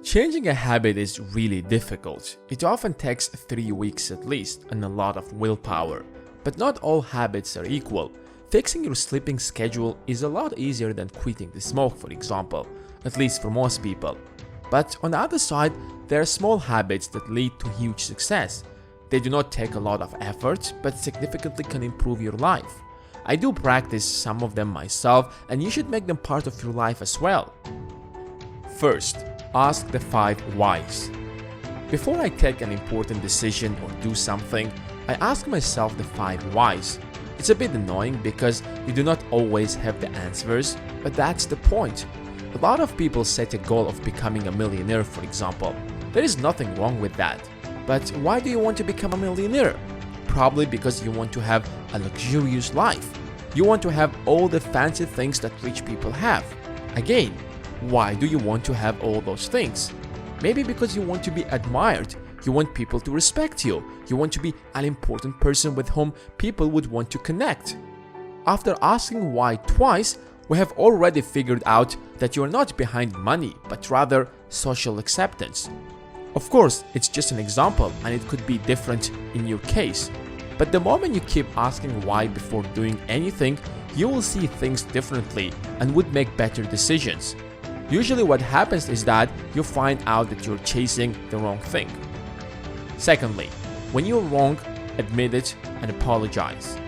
Changing a habit is really difficult. It often takes 3 weeks at least and a lot of willpower. But not all habits are equal. Fixing your sleeping schedule is a lot easier than quitting the smoke, for example, at least for most people. But on the other side, there are small habits that lead to huge success. They do not take a lot of effort, but significantly can improve your life. I do practice some of them myself, and you should make them part of your life as well. First, ask the 5 whys. Before I take an important decision or do something, I ask myself the 5 whys. It's a bit annoying because you do not always have the answers, but that's the point. A lot of people set a goal of becoming a millionaire, for example. There is nothing wrong with that. But why do you want to become a millionaire? Probably because you want to have a luxurious life. You want to have all the fancy things that rich people have. Again, why do you want to have all those things? Maybe because you want to be admired. You want people to respect you. You want to be an important person with whom people would want to connect. After asking why twice, we have already figured out that you are not behind money, but rather social acceptance. Of course, it's just an example and it could be different in your case. But the moment you keep asking why before doing anything, you will see things differently and would make better decisions. Usually what happens is that you find out that you're chasing the wrong thing. Secondly, when you're wrong, admit it and apologize.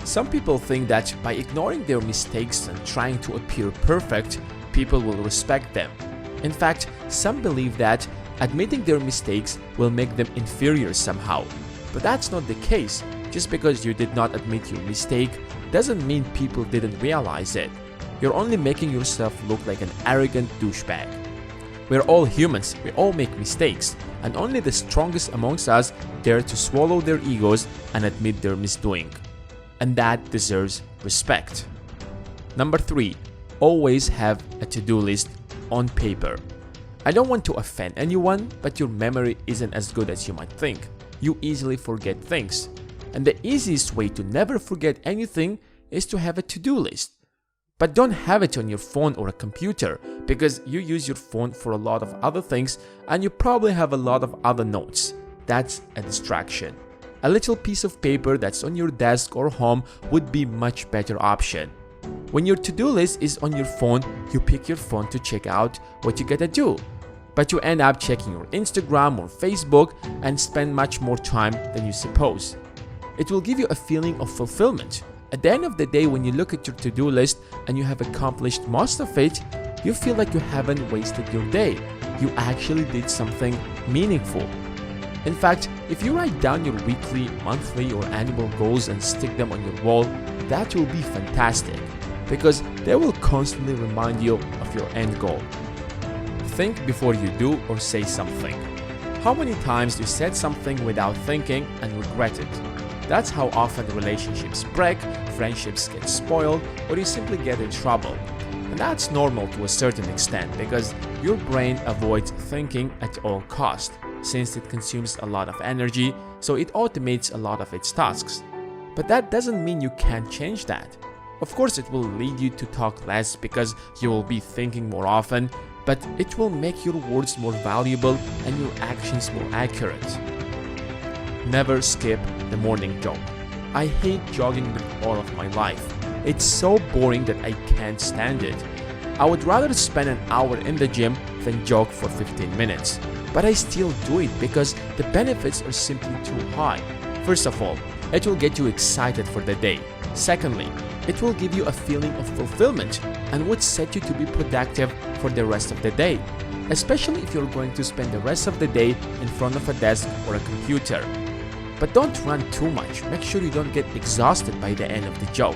Some people think that by ignoring their mistakes and trying to appear perfect, people will respect them. In fact, some believe that admitting their mistakes will make them inferior somehow. But that's not the case. Just because you did not admit your mistake doesn't mean people didn't realize it. You're only making yourself look like an arrogant douchebag. We're all humans, we all make mistakes, and only the strongest amongst us dare to swallow their egos and admit their misdoing. And that deserves respect. Number 3, always have a to-do list on paper. I don't want to offend anyone, but your memory isn't as good as you might think. You easily forget things. And the easiest way to never forget anything is to have a to-do list. But don't have it on your phone or a computer, because you use your phone for a lot of other things and you probably have a lot of other notes. That's a distraction. A little piece of paper that's on your desk or home would be much better option. When your to-do list is on your phone, you pick your phone to check out what you gotta do. But you end up checking your Instagram or Facebook and spend much more time than you suppose. It will give you a feeling of fulfillment. At the end of the day, when you look at your to-do list and you have accomplished most of it, you feel like you haven't wasted your day. You actually did something meaningful. In fact, if you write down your weekly, monthly, or annual goals and stick them on your wall, that will be fantastic, because they will constantly remind you of your end goal. Think before you do or say something. How many times you said something without thinking and regret it? That's how often relationships break, friendships get spoiled, or you simply get in trouble. And that's normal to a certain extent because your brain avoids thinking at all costs, since it consumes a lot of energy, so it automates a lot of its tasks. But that doesn't mean you can't change that. Of course, it will lead you to talk less because you will be thinking more often, but it will make your words more valuable and your actions more accurate. Never skip the morning jog. I hate jogging with all of my life. It's so boring that I can't stand it. I would rather spend an hour in the gym than jog for 15 minutes. But I still do it because the benefits are simply too high. First of all, it will get you excited for the day. Secondly, it will give you a feeling of fulfillment and would set you to be productive for the rest of the day, especially if you're going to spend the rest of the day in front of a desk or a computer. But don't run too much. Make sure you don't get exhausted by the end of the jog.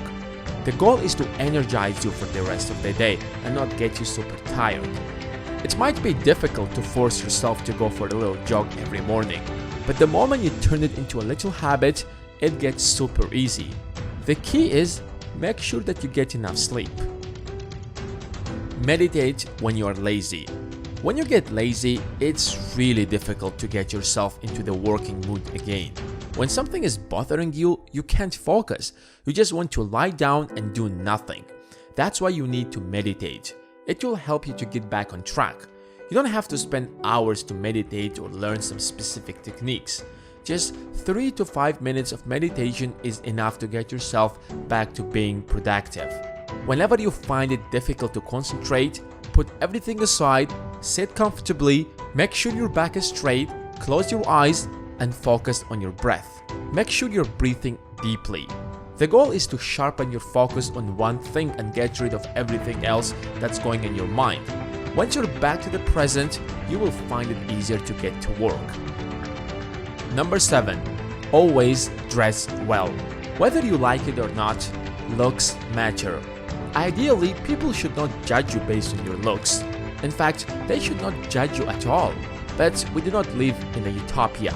The goal is to energize you for the rest of the day and not get you super tired. It might be difficult to force yourself to go for a little jog every morning, but the moment you turn it into a little habit, it gets super easy. The key is make sure that you get enough sleep. Meditate when you are lazy. When you get lazy, it's really difficult to get yourself into the working mood again. When something is bothering you, you can't focus. You just want to lie down and do nothing. That's why you need to meditate. It will help you to get back on track. You don't have to spend hours to meditate or learn some specific techniques. Just 3 to 5 minutes of meditation is enough to get yourself back to being productive. Whenever you find it difficult to concentrate, put everything aside, sit comfortably, make sure your back is straight, close your eyes, and focus on your breath. Make sure you're breathing deeply. The goal is to sharpen your focus on one thing and get rid of everything else that's going in your mind. Once you're back to the present, you will find it easier to get to work. Number 7. Always dress well. Whether you like it or not, looks matter. Ideally, people should not judge you based on your looks. In fact, they should not judge you at all. But we do not live in a utopia.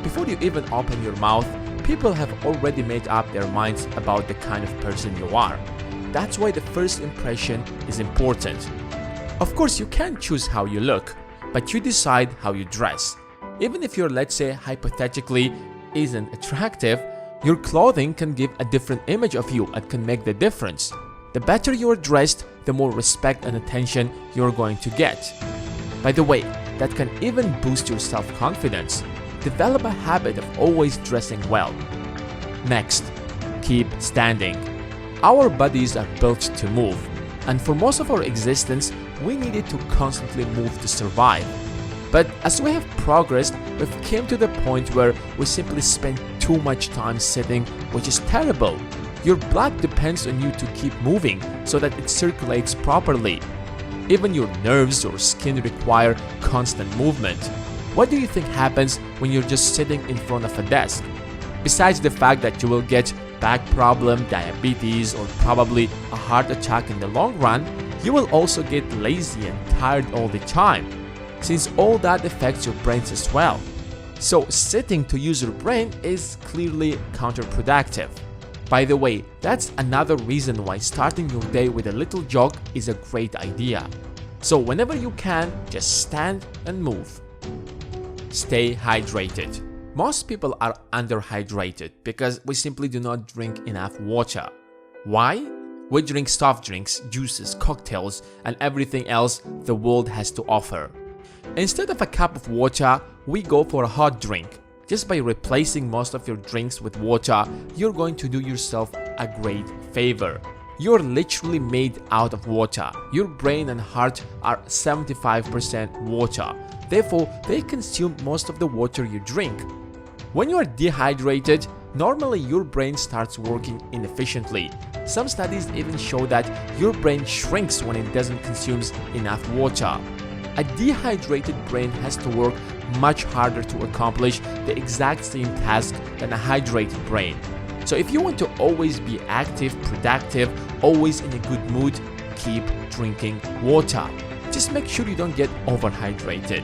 Before you even open your mouth, people have already made up their minds about the kind of person you are. That's why the first impression is important. Of course, you can choose how you look, but you decide how you dress. Even if you're, let's say, hypothetically isn't attractive, your clothing can give a different image of you and can make the difference. The better you are dressed, the more respect and attention you're going to get. By the way, that can even boost your self-confidence. Develop a habit of always dressing well. Next, keep standing. Our bodies are built to move, and for most of our existence, we needed to constantly move to survive. But as we have progressed, we've come to the point where we simply spend too much time sitting, which is terrible. Your blood depends on you to keep moving so that it circulates properly. Even your nerves or skin require constant movement. What do you think happens when you're just sitting in front of a desk? Besides the fact that you will get back problem, diabetes, or probably a heart attack in the long run, you will also get lazy and tired all the time, since all that affects your brains as well. So sitting to use your brain is clearly counterproductive. By the way, that's another reason why starting your day with a little jog is a great idea. So whenever you can, just stand and move. Stay hydrated. Most people are underhydrated because we simply do not drink enough water. Why? We drink soft drinks, juices, cocktails, and everything else the world has to offer. Instead of a cup of water, we go for a hot drink. Just by replacing most of your drinks with water, you're going to do yourself a great favor. You're literally made out of water. Your brain and heart are 75% water. Therefore, they consume most of the water you drink. When you are dehydrated, normally your brain starts working inefficiently. Some studies even show that your brain shrinks when it doesn't consume enough water. A dehydrated brain has to work much harder to accomplish the exact same task than a hydrated brain. So if you want to always be active, productive, always in a good mood, keep drinking water. Just make sure you don't get overhydrated.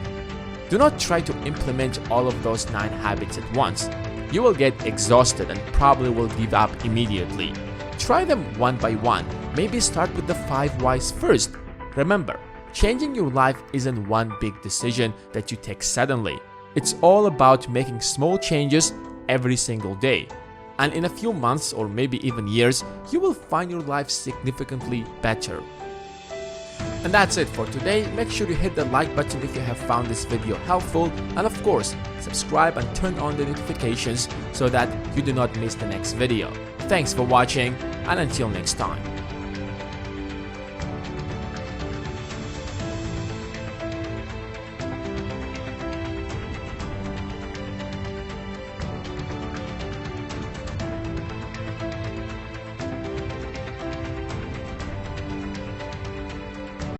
Do not try to implement all of those 9 habits at once. You will get exhausted and probably will give up immediately. Try them one by one. Maybe start with the 5 whys first. Remember, changing your life isn't one big decision that you take suddenly. It's all about making small changes every single day. And in a few months or maybe even years, you will find your life significantly better. And that's it for today. Make sure you hit the like button if you have found this video helpful, and of course, subscribe and turn on the notifications so that you do not miss the next video. Thanks for watching, and until next time.